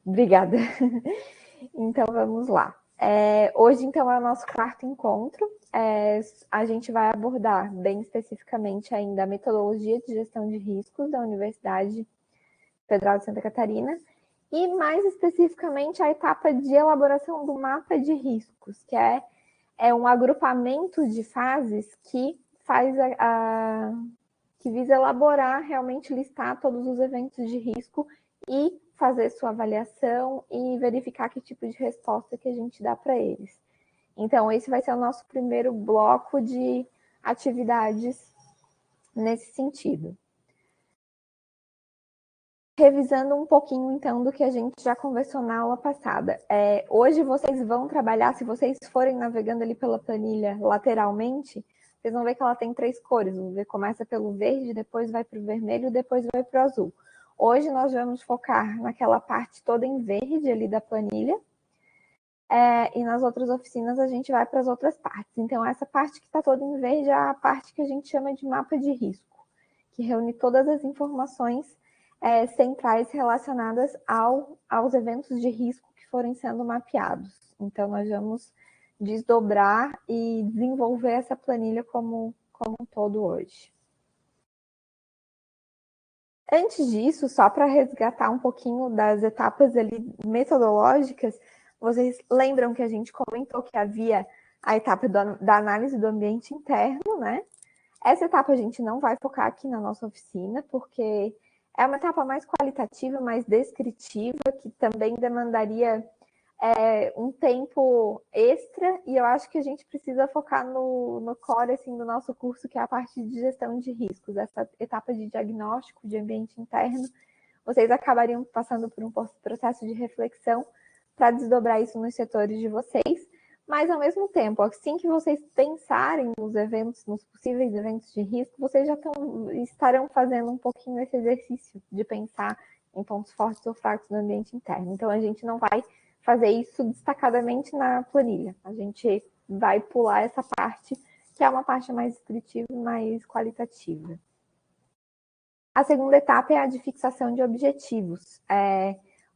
Obrigada. Então, vamos lá. Hoje, então, é o nosso quarto encontro. A gente vai abordar, bem especificamente ainda, a metodologia de gestão de riscos da Universidade Federal de Santa Catarina e, mais especificamente, a etapa de elaboração do mapa de riscos, que é um agrupamento de fases que que visa elaborar, realmente listar todos os eventos de risco e fazer sua avaliação e verificar que tipo de resposta que a gente dá para eles. Então, esse vai ser o nosso primeiro bloco de atividades nesse sentido. Revisando um pouquinho, então, do que a gente já conversou na aula passada. Hoje vocês vão trabalhar, se vocês forem navegando ali pela planilha lateralmente, vocês vão ver que ela tem 3 cores. Começa pelo verde, depois vai para o vermelho, depois vai para o azul. Hoje nós vamos focar naquela parte toda em verde ali da planilha, e nas outras oficinas a gente vai para as outras partes. Então, essa parte que está toda em verde é a parte que a gente chama de mapa de risco, que reúne todas as informações centrais relacionadas aos eventos de risco que forem sendo mapeados. Então, nós vamos desdobrar e desenvolver essa planilha como um todo hoje. Antes disso, só para resgatar um pouquinho das etapas ali metodológicas, vocês lembram que a gente comentou que havia a etapa da análise do ambiente interno, né? Essa etapa a gente não vai focar aqui na nossa oficina, porque é uma etapa mais qualitativa, mais descritiva, que também demandaria um tempo extra, e eu acho que a gente precisa focar no core assim, do nosso curso, que é a parte de gestão de riscos, essa etapa de diagnóstico de ambiente interno. Vocês acabariam passando por um processo de reflexão para desdobrar isso nos setores de vocês, mas ao mesmo tempo, assim que vocês pensarem nos eventos, nos possíveis eventos de risco, vocês já estarão fazendo um pouquinho esse exercício de pensar em pontos fortes ou fracos no ambiente interno. Então, a gente não vai fazer isso destacadamente na planilha. A gente vai pular essa parte, que é uma parte mais descritiva e mais qualitativa. A segunda etapa é a de fixação de objetivos.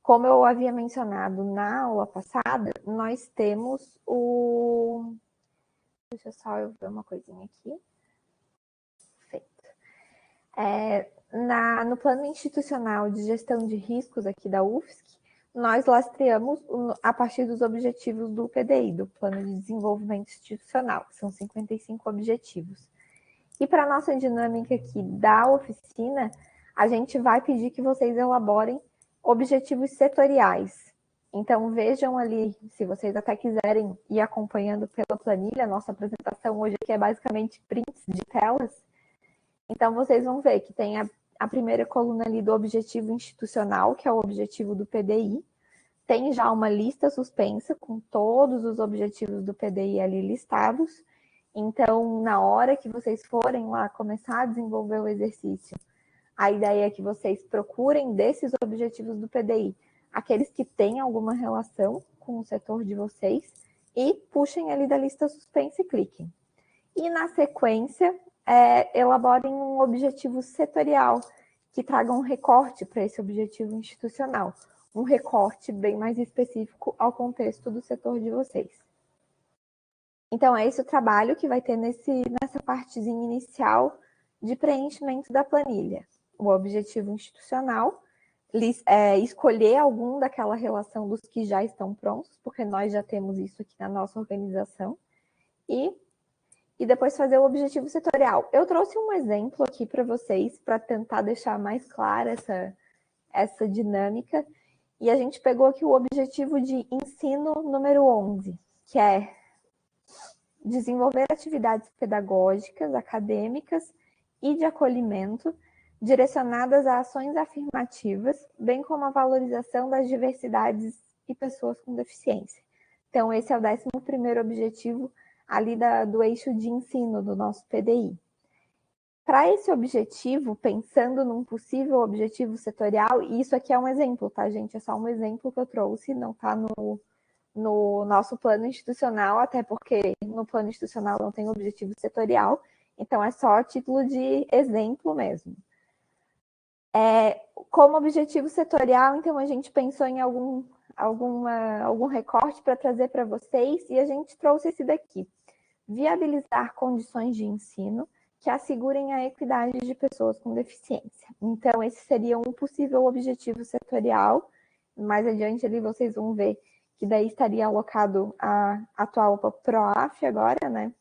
Como eu havia mencionado na aula passada, nós temos o... Deixa só eu ver uma coisinha aqui. Feito. No plano institucional de gestão de riscos aqui da UFSC, nós lastreamos a partir dos objetivos do PDI, do Plano de Desenvolvimento Institucional, que são 55 objetivos. E para a nossa dinâmica aqui da oficina, a gente vai pedir que vocês elaborem objetivos setoriais. Então, vejam ali, se vocês até quiserem ir acompanhando pela planilha, a nossa apresentação hoje aqui é basicamente prints de telas. Então, vocês vão ver que tem a primeira coluna ali do objetivo institucional, que é o objetivo do PDI. Tem já uma lista suspensa com todos os objetivos do PDI ali listados. Então, na hora que vocês forem lá começar a desenvolver o exercício, a ideia é que vocês procurem desses objetivos do PDI aqueles que têm alguma relação com o setor de vocês e puxem ali da lista suspensa e cliquem. E na sequência, elaborem um objetivo setorial que traga um recorte para esse objetivo institucional, um recorte bem mais específico ao contexto do setor de vocês. Então, é esse o trabalho que vai ter nessa partezinha inicial de preenchimento da planilha. O objetivo institucional, escolher algum daquela relação dos que já estão prontos, porque nós já temos isso aqui na nossa organização, e depois fazer o objetivo setorial. Eu trouxe um exemplo aqui para vocês, para tentar deixar mais clara essa dinâmica, e a gente pegou aqui o objetivo de ensino número 11, que é desenvolver atividades pedagógicas, acadêmicas e de acolhimento direcionadas a ações afirmativas, bem como a valorização das diversidades e pessoas com deficiência. Então, esse é o 11º objetivo ali do eixo de ensino do nosso PDI. Para esse objetivo, pensando num possível objetivo setorial, e isso aqui é um exemplo, tá, gente? É só um exemplo que eu trouxe, não está no nosso plano institucional, até porque no plano institucional não tem objetivo setorial, então é só a título de exemplo mesmo. Como objetivo setorial, então a gente pensou em algum recorte para trazer para vocês e a gente trouxe esse daqui. Viabilizar condições de ensino que assegurem a equidade de pessoas com deficiência. Então, esse seria um possível objetivo setorial. Mais adiante ali vocês vão ver que daí estaria alocado a atual PROAF agora, né?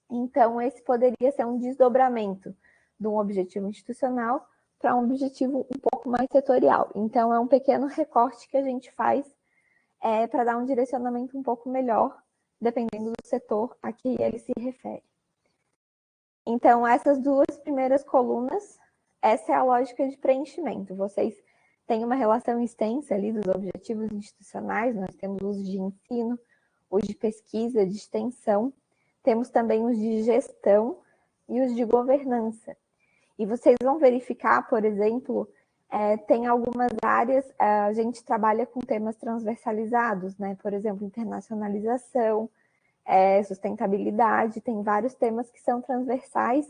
Então, esse poderia ser um desdobramento de um objetivo institucional para um objetivo um pouco mais setorial. Então, é um pequeno recorte que a gente faz para dar um direcionamento um pouco melhor, dependendo do setor a que ele se refere. Então, essas duas primeiras colunas, essa é a lógica de preenchimento. Vocês têm uma relação extensa ali dos objetivos institucionais, nós temos os de ensino, os de pesquisa, de extensão, temos também os de gestão e os de governança. E vocês vão verificar, por exemplo, tem algumas áreas, a gente trabalha com temas transversalizados, né? Por exemplo, internacionalização, sustentabilidade, tem vários temas que são transversais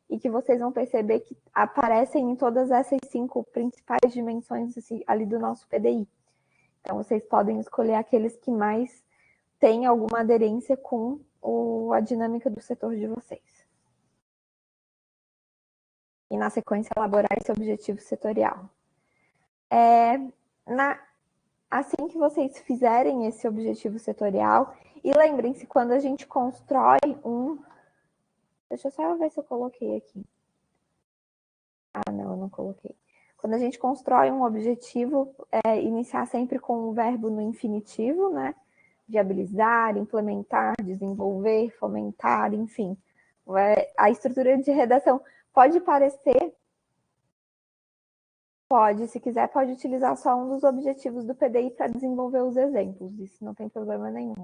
e que vocês vão perceber que aparecem em todas essas 5 principais dimensões assim, ali do nosso PDI. Então, vocês podem escolher aqueles que mais têm alguma aderência com a dinâmica do setor de vocês. E, na sequência, elaborar esse objetivo setorial. Assim que vocês fizerem esse objetivo setorial, e lembrem-se, quando a gente constrói um... Deixa eu só ver se eu coloquei aqui. Ah, não, eu não coloquei. Quando a gente constrói um objetivo, iniciar sempre com o verbo no infinitivo, né? Viabilizar, implementar, desenvolver, fomentar, enfim. A estrutura de redação pode parecer... Pode, se quiser, pode utilizar só um dos objetivos do PDI para desenvolver os exemplos. Isso não tem problema nenhum.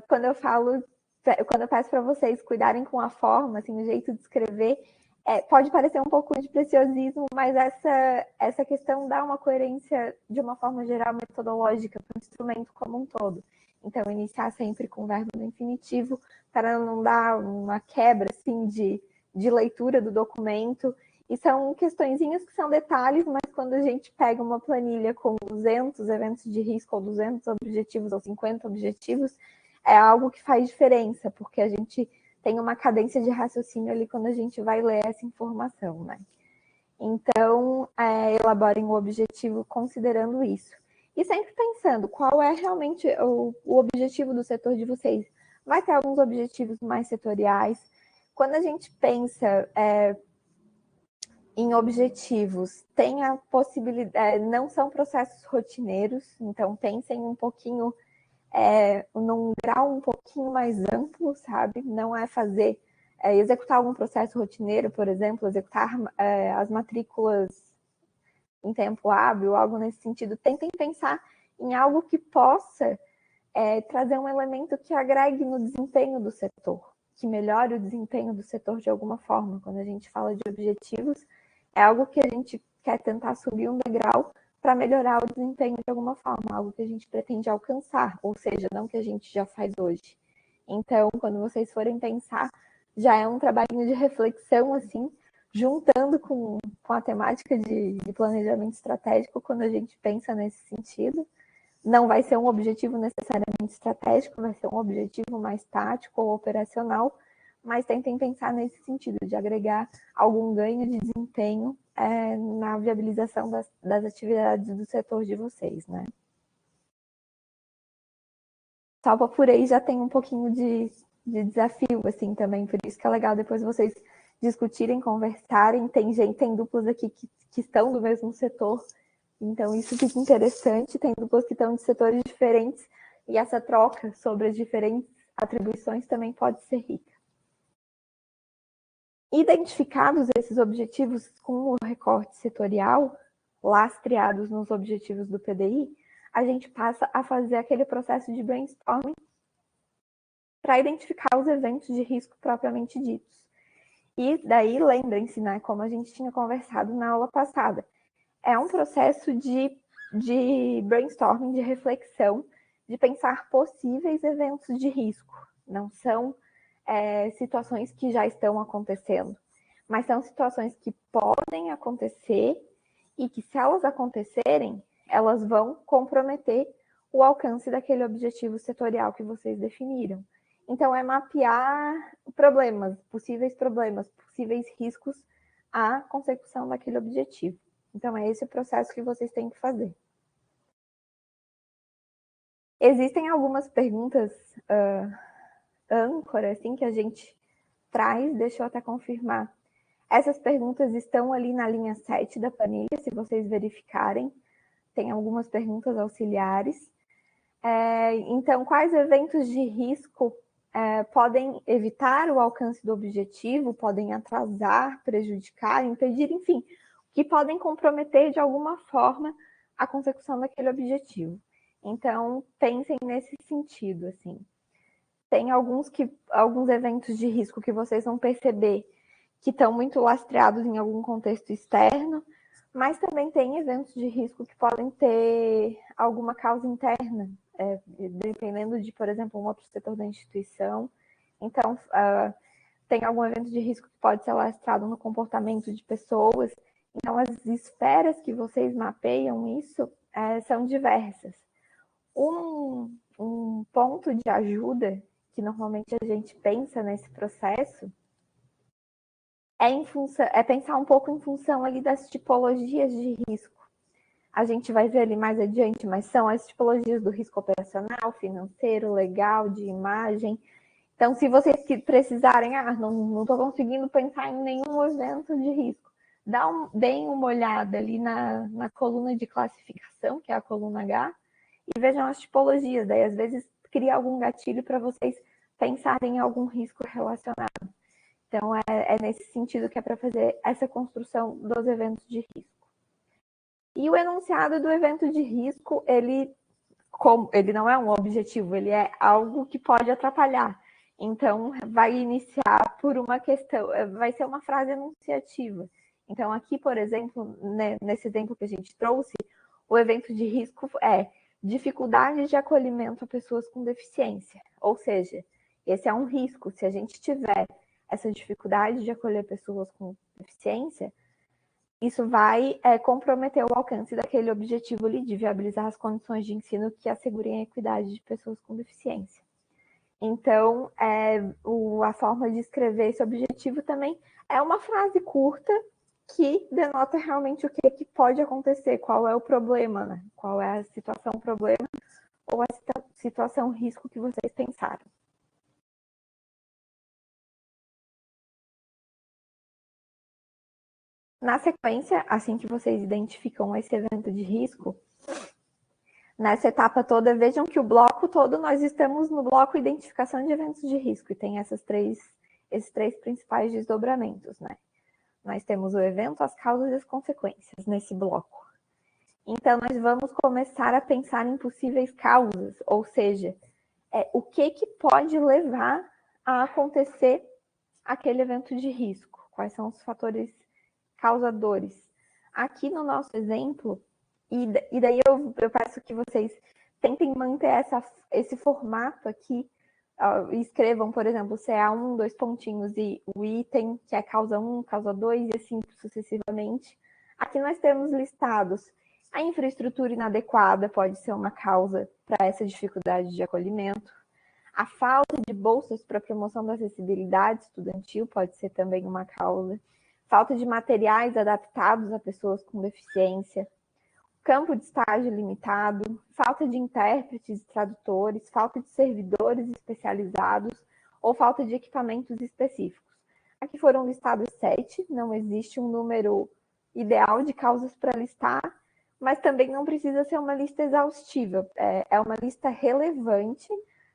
Quando eu peço para vocês cuidarem com a forma, assim, o jeito de escrever, pode parecer um pouco de preciosismo, mas essa questão dá uma coerência, de uma forma geral, metodológica para o instrumento como um todo. Então, iniciar sempre com o verbo no infinitivo, para não dar uma quebra, assim, de leitura do documento. E são questõezinhas que são detalhes, mas quando a gente pega uma planilha com 200 eventos de risco, ou 200 objetivos, ou 50 objetivos, é algo que faz diferença, porque a gente tem uma cadência de raciocínio ali quando a gente vai ler essa informação, né? Então, elaborem o objetivo considerando isso. E sempre pensando qual é realmente o objetivo do setor de vocês. Vai ter alguns objetivos mais setoriais. Quando a gente pensa em objetivos, tem a possibilidade, não são processos rotineiros, então pensem um pouquinho, num grau um pouquinho mais amplo, sabe? Não é fazer, executar algum processo rotineiro, por exemplo, executar as matrículas em tempo hábil, algo nesse sentido. Tentem pensar em algo que possa trazer um elemento que agregue no desempenho do setor, que melhore o desempenho do setor de alguma forma. Quando a gente fala de objetivos, é algo que a gente quer tentar subir um degrau para melhorar o desempenho de alguma forma, algo que a gente pretende alcançar, ou seja, não que a gente já faz hoje. Então, quando vocês forem pensar, já é um trabalhinho de reflexão, assim, juntando com a temática de planejamento estratégico, quando a gente pensa nesse sentido. Não vai ser um objetivo necessariamente estratégico, vai ser um objetivo mais tático ou operacional, mas tentem pensar nesse sentido, de agregar algum ganho de desempenho na viabilização das atividades do setor de vocês, né? Salva por aí já tem um pouquinho de desafio, assim, também, por isso que é legal depois vocês discutirem, conversarem. Tem duplas aqui que estão do mesmo setor, então isso fica interessante. Tem duplas que estão de setores diferentes, e essa troca sobre as diferentes atribuições também pode ser rica. Identificados esses objetivos com o recorte setorial, lastreados nos objetivos do PDI, a gente passa a fazer aquele processo de brainstorming para identificar os eventos de risco propriamente ditos. E daí, lembrem-se, né, como a gente tinha conversado na aula passada, é um processo de brainstorming, de reflexão, de pensar possíveis eventos de risco. Não são situações que já estão acontecendo, mas são situações que podem acontecer e que, se elas acontecerem, elas vão comprometer o alcance daquele objetivo setorial que vocês definiram. Então, é mapear possíveis riscos à consecução daquele objetivo. Então, é esse o processo que vocês têm que fazer. Existem algumas perguntas âncora, assim, que a gente traz, deixa eu até confirmar. Essas perguntas estão ali na linha 7 da planilha, se vocês verificarem. Tem algumas perguntas auxiliares. Então, quais eventos de risco podem evitar o alcance do objetivo, podem atrasar, prejudicar, impedir, enfim, que podem comprometer de alguma forma a consecução daquele objetivo. Então, pensem nesse sentido, assim. Tem alguns eventos de risco que vocês vão perceber que estão muito lastreados em algum contexto externo, mas também tem eventos de risco que podem ter alguma causa interna, dependendo de, por exemplo, um outro setor da instituição. Então, tem algum evento de risco que pode ser lastrado no comportamento de pessoas. Então, as esferas que vocês mapeiam isso são diversas. Um ponto de ajuda que normalmente a gente pensa nesse processo é pensar um pouco em função ali das tipologias de risco. A gente vai ver ali mais adiante, mas são as tipologias do risco operacional, financeiro, legal, de imagem. Então, se vocês precisarem, não estou conseguindo pensar em nenhum evento de risco, deem uma olhada ali na coluna de classificação, que é a coluna H, e vejam as tipologias. Daí, às vezes, cria algum gatilho para vocês pensarem em algum risco relacionado. Então, é nesse sentido que é para fazer essa construção dos eventos de risco. E o enunciado do evento de risco, ele não é um objetivo, ele é algo que pode atrapalhar. Então, vai iniciar por uma questão, vai ser uma frase enunciativa. Então, aqui, por exemplo, nesse exemplo que a gente trouxe, o evento de risco é dificuldade de acolhimento a pessoas com deficiência. Ou seja, esse é um risco. Se a gente tiver essa dificuldade de acolher pessoas com deficiência, isso vai comprometer o alcance daquele objetivo ali de viabilizar as condições de ensino que assegurem a equidade de pessoas com deficiência. Então, a forma de escrever esse objetivo também é uma frase curta que denota realmente o que pode acontecer, qual é o problema, né? Qual é a situação problema ou a situação risco que vocês pensaram. Na sequência, assim que vocês identificam esse evento de risco, nessa etapa toda, vejam que o bloco todo, nós estamos no bloco identificação de eventos de risco, e tem esses três principais desdobramentos, né? Nós temos o evento, as causas e as consequências nesse bloco. Então, nós vamos começar a pensar em possíveis causas, ou seja, o que pode levar a acontecer aquele evento de risco, quais são os fatores causadores. Aqui no nosso exemplo, e daí eu peço que vocês tentem manter esse formato aqui, escrevam, por exemplo, CA1, 2 pontinhos, e o item, que é causa 1, causa 2, e assim sucessivamente. Aqui nós temos listados a infraestrutura inadequada pode ser uma causa para essa dificuldade de acolhimento. A falta de bolsas para promoção da acessibilidade estudantil pode ser também uma causa. Falta de materiais adaptados a pessoas com deficiência. Campo de estágio limitado. Falta de intérpretes e tradutores. Falta de servidores especializados ou falta de equipamentos específicos. Aqui foram listados 7, não existe um número ideal de causas para listar, mas também não precisa ser uma lista exaustiva. É uma lista relevante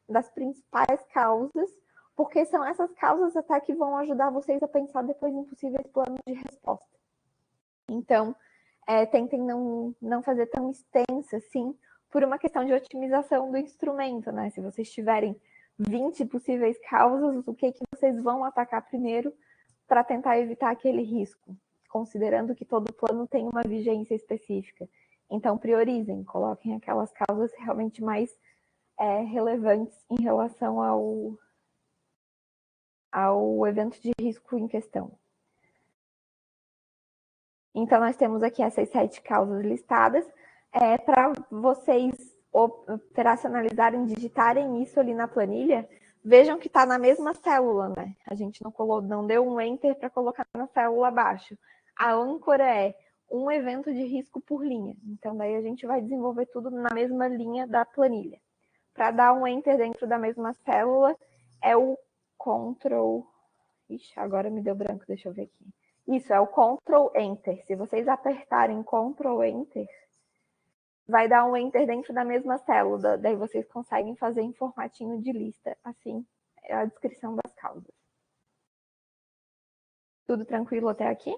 das principais causas, porque são essas causas até que vão ajudar vocês a pensar depois em possíveis planos de resposta. Então, tentem não fazer tão extensa assim, por uma questão de otimização do instrumento, né? Se vocês tiverem 20 possíveis causas, o que vocês vão atacar primeiro para tentar evitar aquele risco, considerando que todo plano tem uma vigência específica. Então, priorizem, coloquem aquelas causas realmente mais relevantes em relação ao evento de risco em questão. Então, nós temos aqui essas 7 causas listadas, para vocês operacionalizarem, digitarem isso ali na planilha, vejam que está na mesma célula, né? A gente não deu um enter para colocar na célula abaixo. A âncora é um evento de risco por linha. Então, daí a gente vai desenvolver tudo na mesma linha da planilha. Para dar um enter dentro da mesma célula, é o Ctrl... Ixi, agora me deu branco, deixa eu ver aqui. Isso, é o Ctrl Enter. Se vocês apertarem Ctrl Enter, vai dar um Enter dentro da mesma célula. Daí vocês conseguem fazer em formatinho de lista. Assim, é a descrição das causas. Tudo tranquilo até aqui?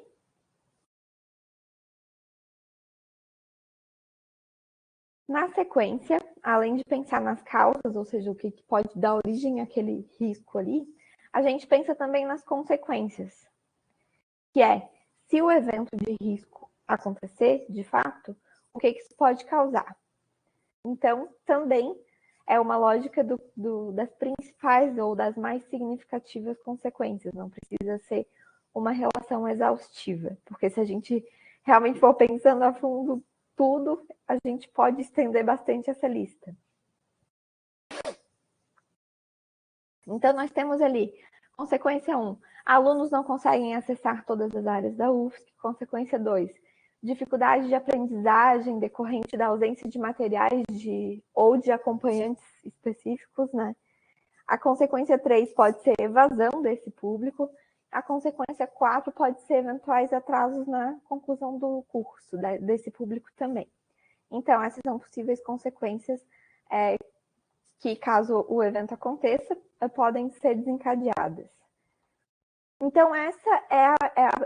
Na sequência, além de pensar nas causas, ou seja, o que pode dar origem àquele risco ali, a gente pensa também nas consequências, que é, se o evento de risco acontecer, de fato, o que isso pode causar? Então, também é uma lógica das principais ou das mais significativas consequências, não precisa ser uma relação exaustiva, porque se a gente realmente for pensando a fundo tudo, a gente pode estender bastante essa lista. Então, nós temos ali, consequência 1, alunos não conseguem acessar todas as áreas da UFSC. Consequência 2, dificuldade de aprendizagem decorrente da ausência de materiais ou de acompanhantes específicos, né? A consequência 3 pode ser evasão desse público. A consequência 4 pode ser eventuais atrasos na conclusão do curso, desse público também. Então, essas são possíveis consequências que, caso o evento aconteça, podem ser desencadeadas. Então,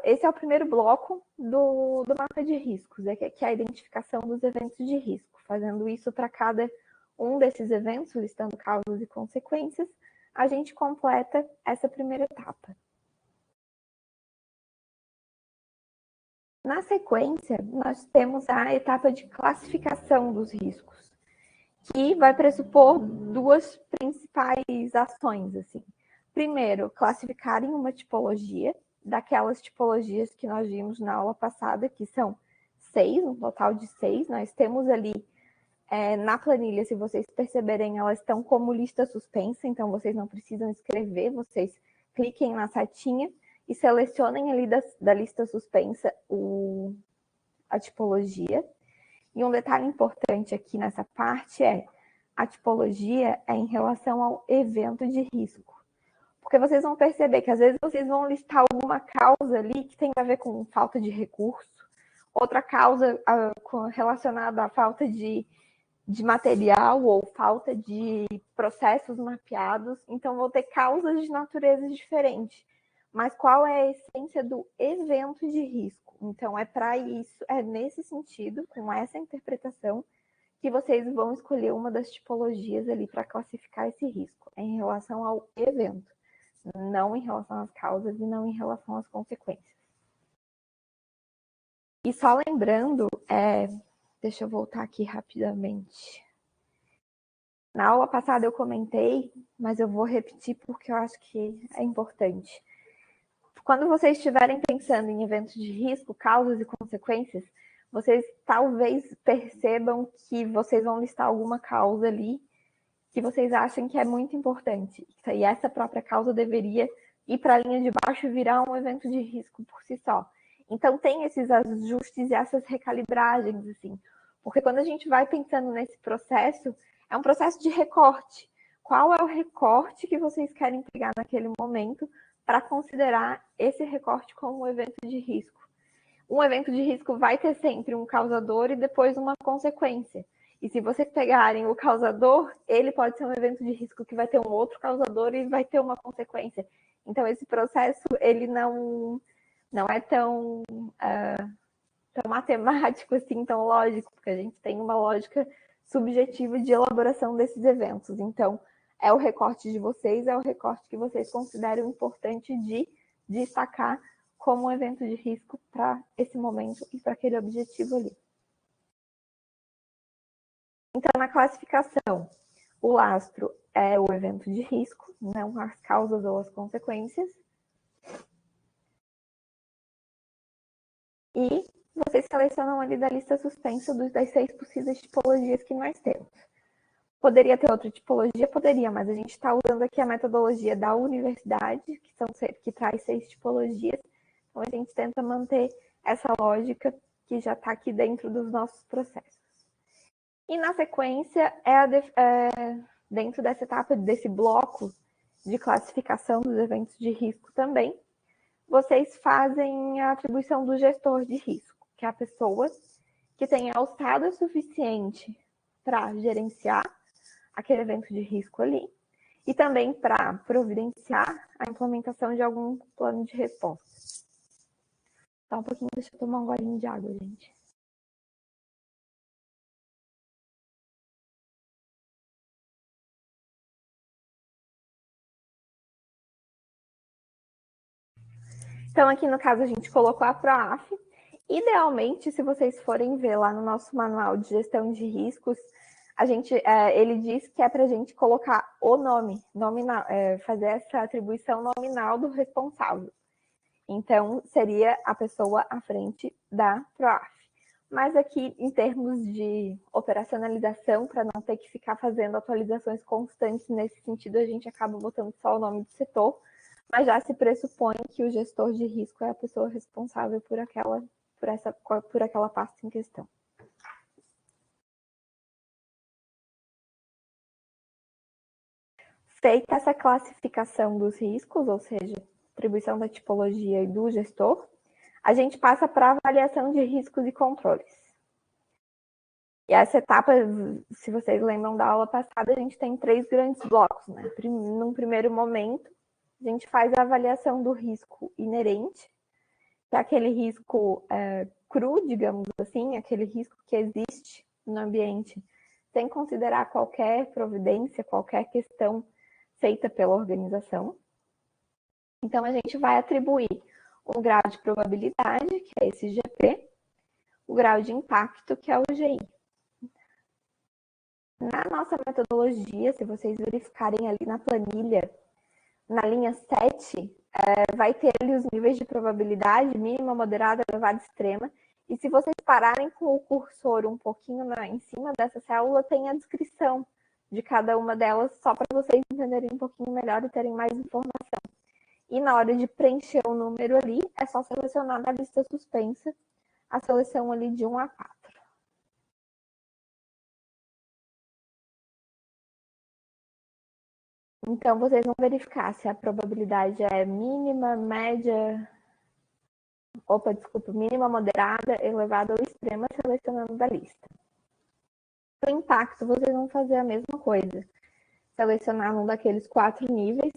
esse é o primeiro bloco do mapa de riscos, que é a identificação dos eventos de risco. Fazendo isso para cada um desses eventos, listando causas e consequências, a gente completa essa primeira etapa. Na sequência, nós temos a etapa de classificação dos riscos, que vai pressupor 2 principais ações, assim. Primeiro, classificar em uma tipologia, daquelas tipologias que nós vimos na aula passada, que são 6, um total de 6. Nós temos ali na planilha, se vocês perceberem, elas estão como lista suspensa, então vocês não precisam escrever, vocês cliquem na setinha e selecionem ali da lista suspensa a tipologia. E um detalhe importante aqui nessa parte é a tipologia é em relação ao evento de risco. Porque vocês vão perceber que às vezes vocês vão listar alguma causa ali que tem a ver com falta de recurso, outra causa relacionada à falta de material ou falta de processos mapeados. Então, vão ter causas de natureza diferente. Mas qual é a essência do evento de risco? Então, é para isso, é nesse sentido, com essa interpretação, que vocês vão escolher uma das tipologias ali para classificar esse risco, em relação ao evento, não em relação às causas e não em relação às consequências. E só lembrando, deixa eu voltar aqui rapidamente. Na aula passada eu comentei, mas eu vou repetir porque eu acho que é importante. Quando vocês estiverem pensando em eventos de risco, causas e consequências, vocês talvez percebam que vocês vão listar alguma causa ali que vocês acham que é muito importante. E essa própria causa deveria ir para a linha de baixo e virar um evento de risco por si só. Então, tem esses ajustes e essas recalibragens, assim. Porque quando a gente vai pensando nesse processo, é um processo de recorte. Qual é o recorte que vocês querem pegar naquele momento para considerar esse recorte como um evento de risco? Um evento de risco vai ter sempre um causador e depois uma consequência. E se vocês pegarem o causador, ele pode ser um evento de risco que vai ter um outro causador e vai ter uma consequência. Então, esse processo, ele não é tão matemático, assim, tão lógico, porque a gente tem uma lógica subjetiva de elaboração desses eventos. Então, é o recorte de vocês, é o recorte que vocês consideram importante de destacar como um evento de risco para esse momento e para aquele objetivo ali. Então, na classificação, o lastro é o evento de risco, não as causas ou as consequências. E vocês selecionam ali da lista suspensa das 6 possíveis tipologias que nós temos. Poderia ter outra tipologia? Poderia, mas a gente está usando aqui a metodologia da universidade, que traz 6 tipologias. Então, a gente tenta manter essa lógica que já está aqui dentro dos nossos processos. E, na sequência, dentro dessa etapa, desse bloco de classificação dos eventos de risco também, vocês fazem a atribuição do gestor de risco, que é a pessoa que tem alçada suficiente para gerenciar aquele evento de risco ali, e também para providenciar a implementação de algum plano de resposta. Só um pouquinho, deixa eu tomar um golinho de água, gente. Então, aqui no caso, a gente colocou a PROAF. Idealmente, se vocês forem ver lá no nosso manual de gestão de riscos, ele diz que é para a gente colocar o nome, nominal, fazer essa atribuição nominal do responsável. Então, seria a pessoa à frente da PROAF. Mas aqui, em termos de operacionalização, para não ter que ficar fazendo atualizações constantes nesse sentido, a gente acaba botando só o nome do setor, mas já se pressupõe que o gestor de risco é a pessoa responsável por aquela pasta em questão. Feita essa classificação dos riscos, ou seja, atribuição da tipologia e do gestor, a gente passa para a avaliação de riscos e controles. E essa etapa, se vocês lembram da aula passada, a gente tem 3 grandes blocos, né? Num primeiro momento, a gente faz a avaliação do risco inerente, que é aquele risco cru, digamos assim, aquele risco que existe no ambiente, sem considerar qualquer providência, qualquer questão feita pela organização. Então, a gente vai atribuir um grau de probabilidade, que é esse GP, o grau de impacto, que é o GI. Na nossa metodologia, se vocês verificarem ali na planilha, na linha 7, vai ter ali os níveis de probabilidade, mínima, moderada, elevada, extrema. E se vocês pararem com o cursor um pouquinho em cima dessa célula, tem a descrição de cada uma delas, só para vocês entenderem um pouquinho melhor e terem mais informação. E na hora de preencher o número ali, é só selecionar na lista suspensa a seleção ali de 1 a 4. Então, vocês vão verificar se a probabilidade é mínima, média, mínima, moderada, elevada ou extrema, selecionando da lista. Para o impacto, vocês vão fazer a mesma coisa. Selecionar um daqueles 4 níveis,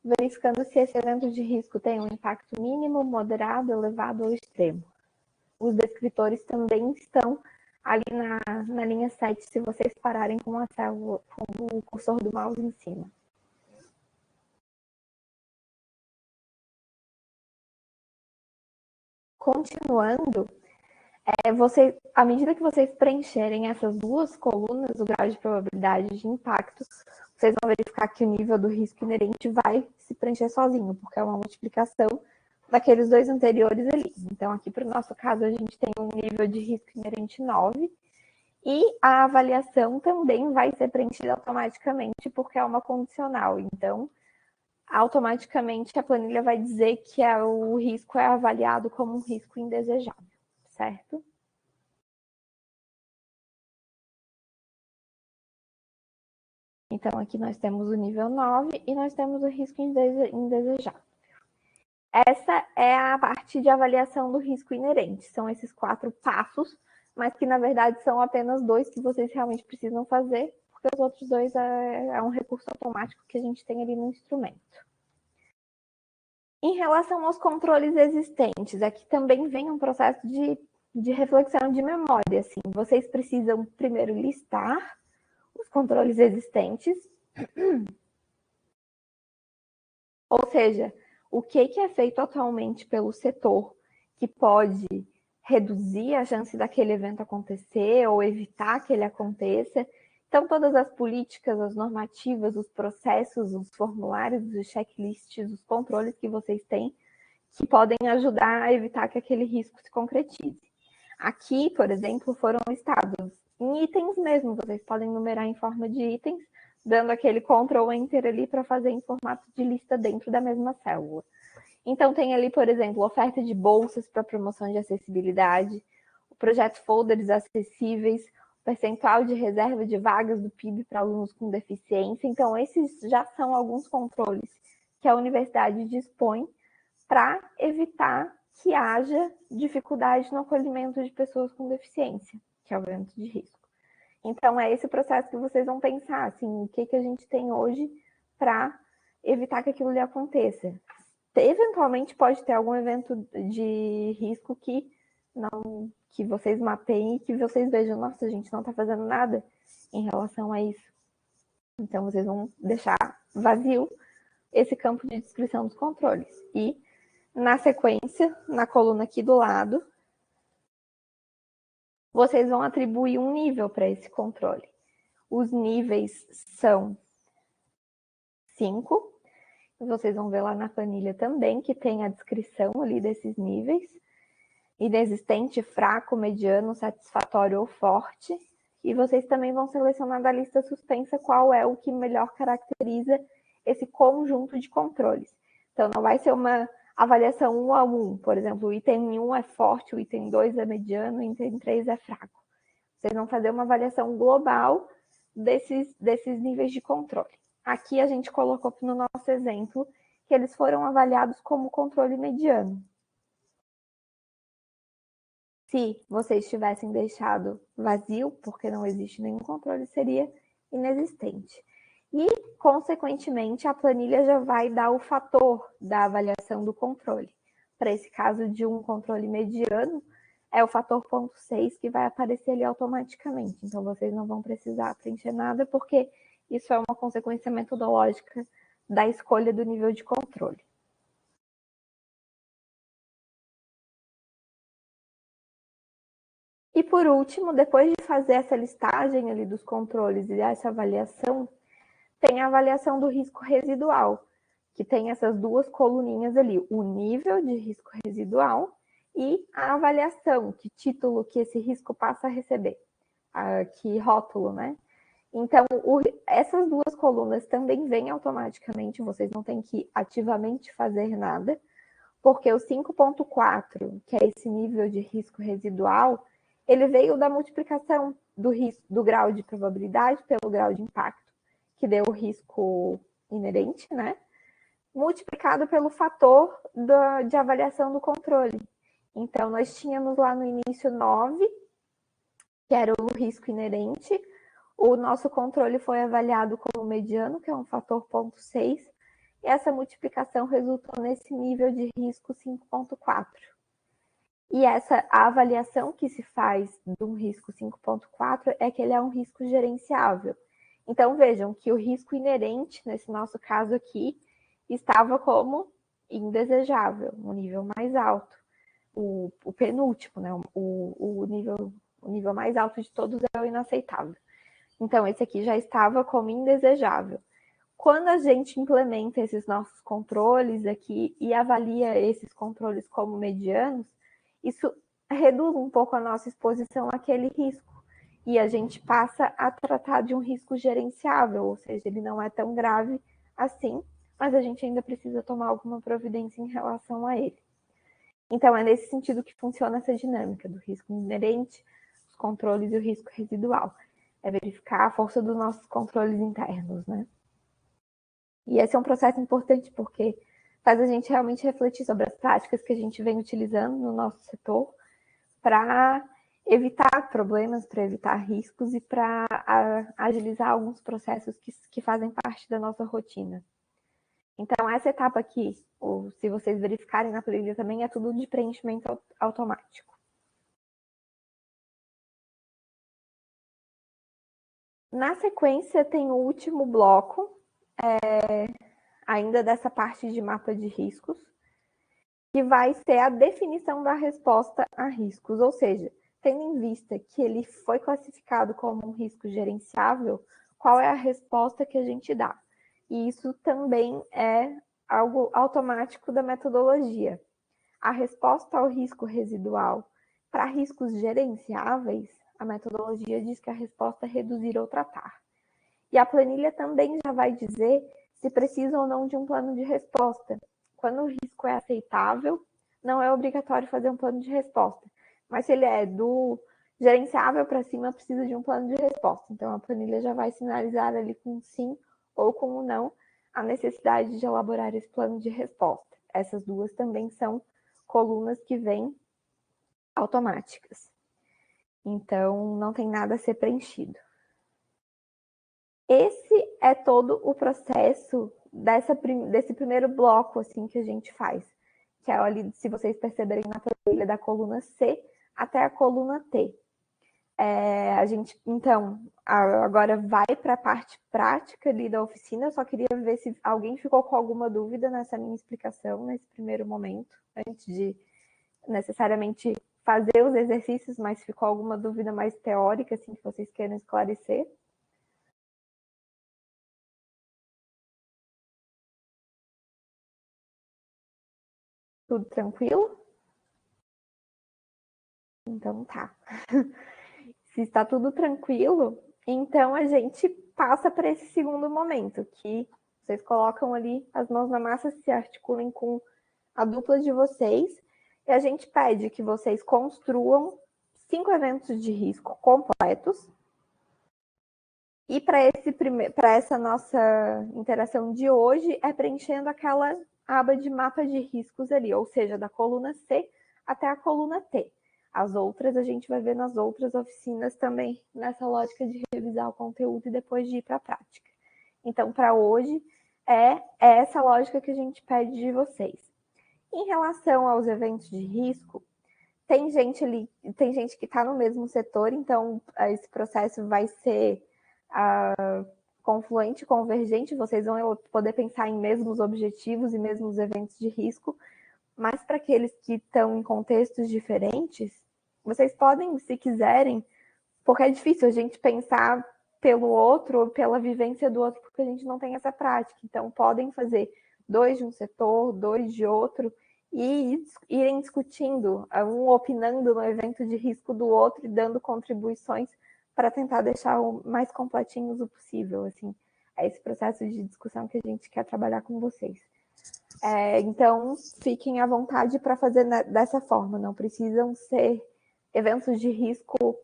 verificando se esse evento de risco tem um impacto mínimo, moderado, elevado ou extremo. Os descritores também estão ali na linha 7, se vocês pararem com o cursor do mouse em cima. Continuando, à medida que vocês preencherem essas 2 colunas, o grau de probabilidade de impacto, vocês vão verificar que o nível do risco inerente vai se preencher sozinho, porque é uma multiplicação daqueles 2 anteriores ali. Então, aqui para o nosso caso, a gente tem um nível de risco inerente 9, e a avaliação também vai ser preenchida automaticamente, porque é uma condicional. Então, automaticamente a planilha vai dizer que o risco é avaliado como um risco indesejável, certo? Então, aqui nós temos o nível 9 e nós temos o risco indesejável. Essa é a parte de avaliação do risco inerente. São esses 4 passos, mas que, na verdade, são apenas 2 que vocês realmente precisam fazer, porque os outros 2 é um recurso automático que a gente tem ali no instrumento. Em relação aos controles existentes, aqui também vem um processo de reflexão de memória. Assim. Vocês precisam primeiro listar os controles existentes, ou seja, o que é feito atualmente pelo setor que pode reduzir a chance daquele evento acontecer ou evitar que ele aconteça. Então, todas as políticas, as normativas, os processos, os formulários, os checklists, os controles que vocês têm, que podem ajudar a evitar que aquele risco se concretize. Aqui, por exemplo, foram listados em itens mesmo, vocês podem numerar em forma de itens, dando aquele Ctrl Enter ali para fazer em formato de lista dentro da mesma célula. Então tem ali, por exemplo, oferta de bolsas para promoção de acessibilidade, o projeto Folders Acessíveis, o percentual de reserva de vagas do PIB para alunos com deficiência. Então esses já são alguns controles que a universidade dispõe para evitar que haja dificuldade no acolhimento de pessoas com deficiência, que é o evento de risco. Então, é esse processo que vocês vão pensar, assim, o que a gente tem hoje para evitar que aquilo lhe aconteça. Eventualmente, pode ter algum evento de risco que vocês mapeiem e que vocês vejam, nossa, a gente não está fazendo nada em relação a isso. Então, vocês vão deixar vazio esse campo de descrição dos controles. E na sequência, na coluna aqui do lado, vocês vão atribuir um nível para esse controle. Os níveis são 5. Vocês vão ver lá na planilha também que tem a descrição ali desses níveis. Inexistente, fraco, mediano, satisfatório ou forte. E vocês também vão selecionar da lista suspensa qual é o que melhor caracteriza esse conjunto de controles. Então, não vai ser uma avaliação 1 a 1. Por exemplo, o item 1 é forte, o item 2 é mediano, o item 3 é fraco. Vocês vão fazer uma avaliação global desses níveis de controle. Aqui a gente colocou no nosso exemplo que eles foram avaliados como controle mediano. Se vocês tivessem deixado vazio, porque não existe nenhum controle, seria inexistente. E, consequentemente, a planilha já vai dar o fator da avaliação do controle. Para esse caso de um controle mediano, é o fator 0,6 que vai aparecer ali automaticamente. Então, vocês não vão precisar preencher nada, porque isso é uma consequência metodológica da escolha do nível de controle. E por último, depois de fazer essa listagem ali dos controles e essa avaliação, tem a avaliação do risco residual, que tem essas duas coluninhas ali, o nível de risco residual e a avaliação, que título que esse risco passa a receber, que rótulo, né? Então, essas duas colunas também vêm automaticamente, vocês não têm que ativamente fazer nada, porque o 5.4, que é esse nível de risco residual, ele veio da multiplicação do grau de probabilidade pelo grau de impacto, que deu o risco inerente, né? Multiplicado pelo fator de avaliação do controle. Então, nós tínhamos lá no início 9, que era o risco inerente. O nosso controle foi avaliado como mediano, que é um fator 0,6, e essa multiplicação resultou nesse nível de risco 5.4. E a avaliação que se faz de um risco 5.4 é que ele é um risco gerenciável. Então, vejam que o risco inerente, nesse nosso caso aqui, estava como indesejável, um nível mais alto. O penúltimo, né? O nível mais alto de todos é o inaceitável. Então, esse aqui já estava como indesejável. Quando a gente implementa esses nossos controles aqui e avalia esses controles como medianos, isso reduz um pouco a nossa exposição àquele risco. E a gente passa a tratar de um risco gerenciável, ou seja, ele não é tão grave assim, mas a gente ainda precisa tomar alguma providência em relação a ele. Então, é nesse sentido que funciona essa dinâmica do risco inerente, os controles e o risco residual. É verificar a força dos nossos controles internos, né? E esse é um processo importante porque faz a gente realmente refletir sobre as práticas que a gente vem utilizando no nosso setor para evitar problemas, para evitar riscos e para agilizar alguns processos que fazem parte da nossa rotina. Então, essa etapa aqui, se vocês verificarem na planilha também, é tudo de preenchimento automático. Na sequência, tem o último bloco, ainda dessa parte de mapa de riscos, que vai ser a definição da resposta a riscos, ou seja, tendo em vista que ele foi classificado como um risco gerenciável, qual é a resposta que a gente dá? E isso também é algo automático da metodologia. A resposta ao risco residual para riscos gerenciáveis, a metodologia diz que a resposta é reduzir ou tratar. E a planilha também já vai dizer se precisa ou não de um plano de resposta. Quando o risco é aceitável, não é obrigatório fazer um plano de resposta. Mas se ele é do gerenciável para cima, precisa de um plano de resposta. Então, a planilha já vai sinalizar ali com sim ou com não a necessidade de elaborar esse plano de resposta. Essas duas também são colunas que vêm automáticas. Então, não tem nada a ser preenchido. Esse é todo o processo desse primeiro bloco assim que a gente faz, que é ali, se vocês perceberem na planilha, da coluna C até a coluna T. A gente, então, agora vai para a parte prática ali da oficina. Eu só queria ver se alguém ficou com alguma dúvida nessa minha explicação, nesse primeiro momento, antes de necessariamente fazer os exercícios, mas ficou alguma dúvida mais teórica, assim, que vocês queiram esclarecer. Tudo tranquilo? Então tá. Se está tudo tranquilo, então a gente passa para esse segundo momento, que vocês colocam ali as mãos na massa, se articulem com a dupla de vocês, e a gente pede que vocês construam 5 eventos de risco completos. E para essa nossa interação de hoje é preenchendo aquela aba de mapa de riscos ali, ou seja, da coluna C até a coluna T. As outras a gente vai ver nas outras oficinas também, nessa lógica de revisar o conteúdo e depois de ir para a prática. Então, para hoje, é essa lógica que a gente pede de vocês. Em relação aos eventos de risco, tem gente que está no mesmo setor, então esse processo vai ser confluente, convergente, vocês vão poder pensar em mesmos objetivos e mesmos eventos de risco, mas para aqueles que estão em contextos diferentes, vocês podem, se quiserem, porque é difícil a gente pensar pelo outro ou pela vivência do outro, porque a gente não tem essa prática. Então, podem fazer 2 de um setor, 2 de outro, e irem discutindo, um opinando no evento de risco do outro e dando contribuições para tentar deixar o mais completinhos o possível. Assim, é esse processo de discussão que a gente quer trabalhar com vocês. Então, fiquem à vontade para fazer dessa forma, não precisam ser eventos de risco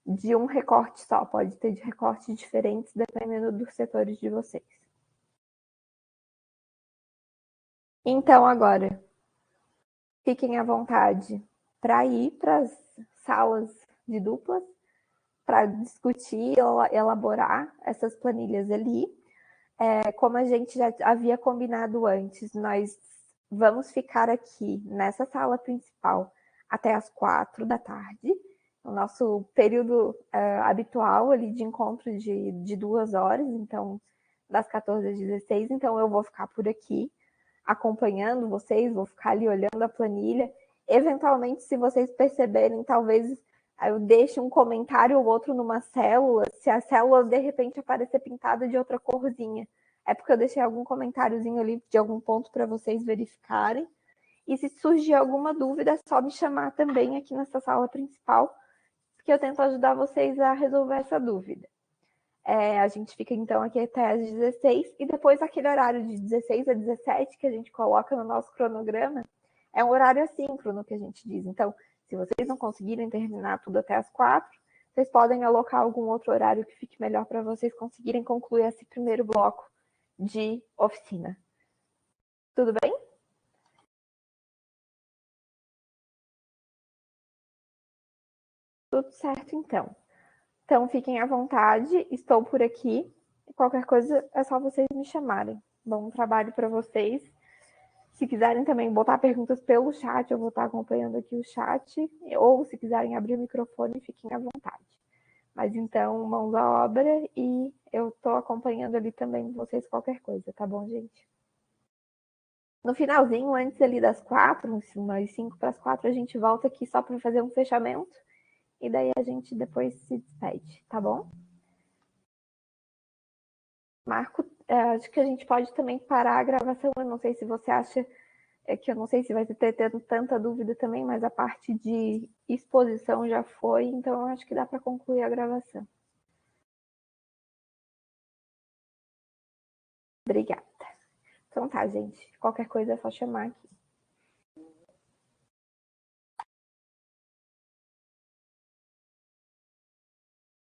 de um recorte só, pode ter de recortes diferentes dependendo dos setores de vocês. Então, agora, fiquem à vontade para ir para as salas de duplas, para discutir, elaborar essas planilhas ali. Como a gente já havia combinado antes, nós vamos ficar aqui nessa sala principal até as 4 da tarde, o nosso período habitual ali de encontro de 2 horas, então das 14 às 16, então eu vou ficar por aqui acompanhando vocês, vou ficar ali olhando a planilha. Eventualmente, se vocês perceberem, talvez eu deixe um comentário ou outro numa célula, se a célula de repente aparecer pintada de outra corzinha, é porque eu deixei algum comentáriozinho ali de algum ponto para vocês verificarem. E se surgir alguma dúvida, é só me chamar também aqui nessa sala principal, que eu tento ajudar vocês a resolver essa dúvida. A gente fica então aqui até às 16 e depois aquele horário de 16 a 17 que a gente coloca no nosso cronograma é um horário assíncrono que a gente diz. Então, se vocês não conseguirem terminar tudo até as 4, vocês podem alocar algum outro horário que fique melhor para vocês conseguirem concluir esse primeiro bloco de oficina. Tudo bem? Tudo certo, então. Então, fiquem à vontade, estou por aqui. Qualquer coisa é só vocês me chamarem. Bom trabalho para vocês. Se quiserem também botar perguntas pelo chat, eu vou estar acompanhando aqui o chat. Ou se quiserem abrir o microfone, fiquem à vontade. Mas então, mãos à obra e eu estou acompanhando ali também vocês qualquer coisa, tá bom, gente? No finalzinho, antes ali das 4, umas 5 para as 4, a gente volta aqui só para fazer um fechamento. E daí a gente depois se despede, tá bom? Marco, acho que a gente pode também parar a gravação. Eu não sei se você acha É que eu não sei se vai ter tanta dúvida também, mas a parte de exposição já foi, então eu acho que dá para concluir a gravação. Obrigada. Então tá, gente. Qualquer coisa é só chamar aqui.